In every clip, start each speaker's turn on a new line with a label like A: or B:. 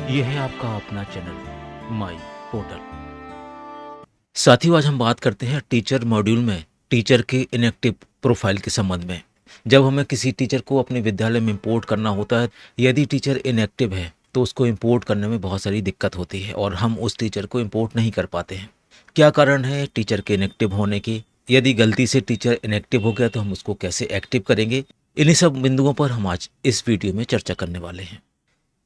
A: ये है आपका अपना चैनल माई पोर्टल। साथियों, आज हम बात करते हैं टीचर मॉड्यूल में टीचर के इनएक्टिव प्रोफाइल के संबंध में। जब हमें किसी टीचर को अपने विद्यालय में इंपोर्ट करना होता है, यदि टीचर इनएक्टिव है तो उसको इंपोर्ट करने में बहुत सारी दिक्कत होती है और हम उस टीचर को इंपोर्ट नहीं कर पाते हैं। क्या कारण है टीचर के इनएक्टिव होने की? यदि गलती से टीचर इनएक्टिव हो गया तो हम उसको कैसे एक्टिव करेंगे? इन्हीं सब बिंदुओं पर हम आज इस वीडियो में चर्चा करने वाले हैं।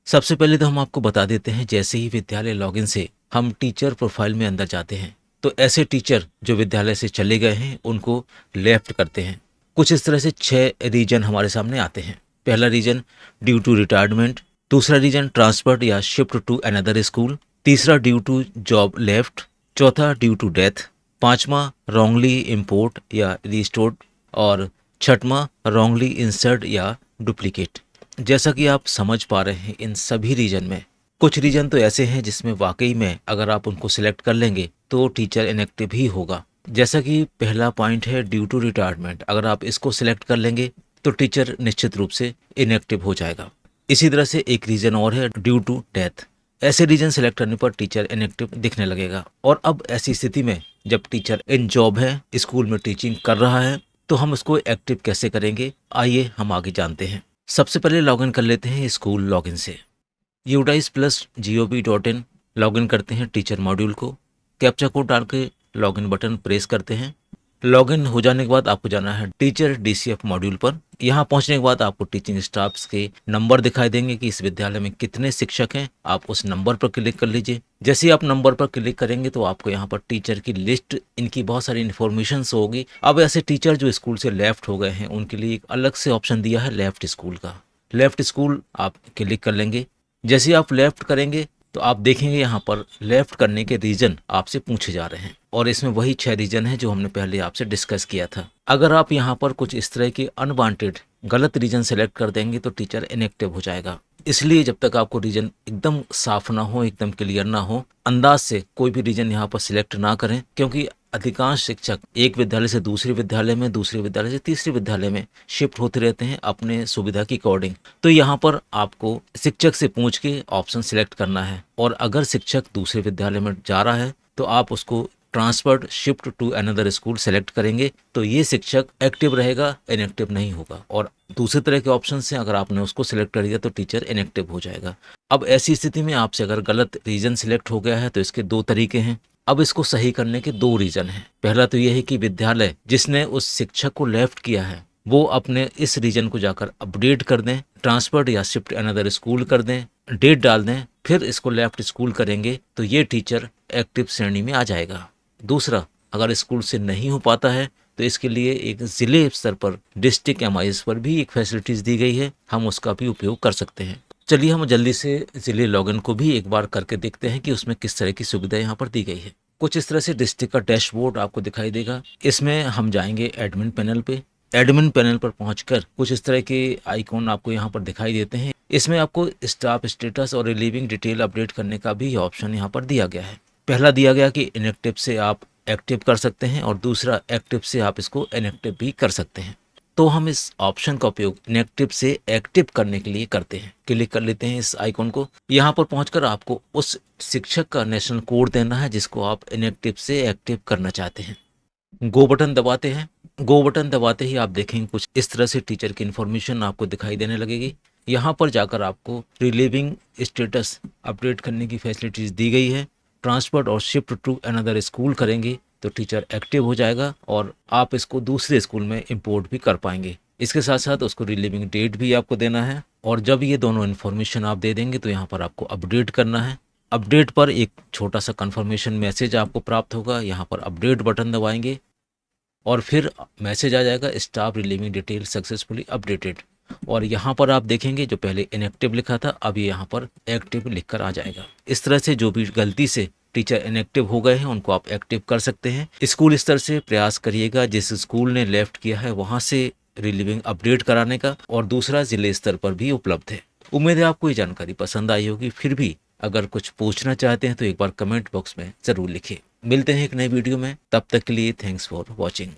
A: सबसे पहले तो हम आपको बता देते हैं, जैसे ही विद्यालय लॉगिन से हम टीचर प्रोफाइल में अंदर जाते हैं तो ऐसे टीचर जो विद्यालय से चले गए हैं उनको लेफ्ट करते हैं। कुछ इस तरह से 6 रीजन हमारे सामने आते हैं। पहला रीजन ड्यू टू रिटायरमेंट, दूसरा रीजन ट्रांसफर या शिफ्ट टू अनदर स्कूल, तीसरा ड्यू टू जॉब लेफ्ट, चौथा ड्यू टू डेथ, पांचवा रॉन्गली इम्पोर्ट या रिस्टोर्ड और छठवां रॉन्गली इंसर्ट या डुप्लीकेट। जैसा कि आप समझ पा रहे हैं, इन सभी रीजन में कुछ रीजन तो ऐसे हैं जिसमें वाकई में अगर आप उनको सिलेक्ट कर लेंगे तो टीचर इनएक्टिव ही होगा। जैसा कि पहला पॉइंट है ड्यू टू रिटायरमेंट, अगर आप इसको सिलेक्ट कर लेंगे तो टीचर निश्चित रूप से इनएक्टिव हो जाएगा। इसी तरह से एक रीजन और है ड्यू टू डेथ। ऐसे रीजन सेलेक्ट करने पर टीचर इनएक्टिव दिखने लगेगा। और अब ऐसी स्थिति में जब टीचर इन जॉब है, स्कूल में टीचिंग कर रहा है, तो हम उसको एक्टिव कैसे करेंगे, आइए हम आगे जानते हैं। सबसे पहले लॉगिन कर लेते हैं स्कूल लॉगिन से। udais+gov.in लॉगिन करते हैं टीचर मॉड्यूल को। कैप्चा कोड डाल के लॉगिन बटन प्रेस करते हैं। लॉगिन हो जाने के बाद आपको जाना है टीचर DCF मॉड्यूल पर। यहाँ पहुँचने के बाद आपको टीचिंग स्टाफ्स के नंबर दिखाई देंगे कि इस विद्यालय में कितने शिक्षक हैं। आप उस नंबर पर क्लिक कर लीजिए। जैसे ही आप नंबर पर क्लिक करेंगे तो आपको यहाँ पर टीचर की लिस्ट, इनकी बहुत सारी इन्फॉर्मेशन होगी। अब ऐसे टीचर जो स्कूल से लेफ्ट हो गए हैं उनके लिए एक अलग से ऑप्शन दिया है लेफ्ट स्कूल का। लेफ्ट स्कूल आप क्लिक कर लेंगे। जैसे ही आप लेफ्ट करेंगे तो आप देखेंगे यहाँ पर लेफ्ट करने के रीजन आपसे पूछे जा रहे हैं और इसमें वही 6 रीजन है जो हमने पहले आपसे डिस्कस किया था। अगर आप यहाँ पर कुछ इस तरह की अनवांटेड गलत रीजन सेलेक्ट कर देंगे तो टीचर इनएक्टिव हो जाएगा। इसलिए जब तक आपको रीजन एकदम साफ ना हो, एकदम क्लियर ना हो, अंदाज से कोई भी रीजन यहाँ पर सिलेक्ट ना करें, क्योंकि अधिकांश शिक्षक एक विद्यालय से दूसरे विद्यालय में, दूसरे विद्यालय से तीसरे विद्यालय में शिफ्ट होते रहते हैं अपने सुविधा की अकॉर्डिंग। तो यहाँ पर आपको शिक्षक से पूछ के ऑप्शन सिलेक्ट करना है और अगर शिक्षक दूसरे विद्यालय में जा रहा है तो आप उसको transferred shift to another school select करेंगे तो ये शिक्षक एक्टिव रहेगा, इनएक्टिव नहीं होगा। और दूसरे तरह के ऑप्शन से अगर आपने उसको सिलेक्ट कर दिया तो टीचर इनएक्टिव हो जाएगा। अब ऐसी स्थिति में आपसे अगर गलत रीजन सिलेक्ट हो गया है तो इसके 2 तरीके हैं। अब इसको सही करने के 2 रीजन हैं। पहला तो यह है कि विद्यालय जिसने उस शिक्षक को लेफ्ट किया है वो अपने इस रीजन को जाकर अपडेट कर दें, ट्रांसफर्ड या शिफ्ट अनदर स्कूल कर दें, डेट डाल दें, फिर इसको लेफ्ट स्कूल करेंगे तो ये टीचर एक्टिव श्रेणी में आ जाएगा। दूसरा, अगर स्कूल से नहीं हो पाता है तो इसके लिए एक जिले स्तर पर डिस्ट्रिक्ट MIS पर भी एक फैसिलिटीज दी गई है, हम उसका भी उपयोग कर सकते हैं। चलिए हम जल्दी से जिले लॉगिन को भी एक बार करके देखते हैं कि उसमें किस तरह की सुविधा यहाँ पर दी गई है। कुछ इस तरह से डिस्ट्रिक्ट का डैशबोर्ड आपको दिखाई देगा। इसमें हम जाएंगे एडमिन पैनल पे। एडमिन पैनल पर पहुंचकर कुछ इस तरह के आइकॉन आपको यहाँ पर दिखाई देते हैं। इसमें आपको स्टाफ स्टेटस और रिलीविंग डिटेल अपडेट करने का भी ऑप्शन यहाँ पर दिया गया है। पहला दिया गया कि इनएक्टिव से आप एक्टिव कर सकते हैं और दूसरा एक्टिव से आप इसको इनएक्टिव भी कर सकते हैं। तो हम इस ऑप्शन का उपयोग इनएक्टिव से एक्टिव करने के लिए करते हैं। क्लिक कर लेते हैं इस आइकॉन को। यहाँ पर पहुंचकर आपको उस शिक्षक का नेशनल कोड देना है जिसको आप इनएक्टिव से एक्टिव करना चाहते हैं। गो बटन दबाते हैं। गो बटन दबाते ही आप देखेंगे कुछ इस तरह से टीचर की इन्फॉर्मेशन आपको दिखाई देने लगेगी। यहाँ पर जाकर आपको रिलीविंग स्टेटस अपडेट करने की फैसिलिटीज दी गई है। ट्रांसफर और शिफ्ट टू अनदर स्कूल करेंगे तो टीचर एक्टिव हो जाएगा और आप इसको दूसरे स्कूल में इंपोर्ट भी कर पाएंगे। इसके साथ साथ उसको रिलीविंग डेट भी आपको देना है और जब ये दोनों इन्फॉर्मेशन आप दे देंगे तो यहाँ पर आपको अपडेट करना है। अपडेट पर एक छोटा सा कंफर्मेशन मैसेज आपको प्राप्त होगा। यहाँ पर अपडेट बटन दबाएंगे और फिर मैसेज आ जाएगा staff relieving detail successfully updated. और यहाँ पर आप देखेंगे जो पहले इनएक्टिव लिखा था अब ये यहाँ पर एक्टिव लिखकर आ जाएगा। इस तरह से जो भी गलती से टीचर इनएक्टिव हो गए हैं उनको आप एक्टिव कर सकते हैं। स्कूल स्तर से प्रयास करिएगा जिस स्कूल ने लेफ्ट किया है वहाँ से रिलीविंग अपडेट कराने का, और दूसरा जिले स्तर पर भी उपलब्ध है। उम्मीद है आपको ये जानकारी पसंद आई होगी। फिर भी अगर कुछ पूछना चाहते हैं तो एक बार कमेंट बॉक्स में ज़रूर लिखें। मिलते हैं एक नए वीडियो में, तब तक के लिए थैंक्स फॉर वॉचिंग।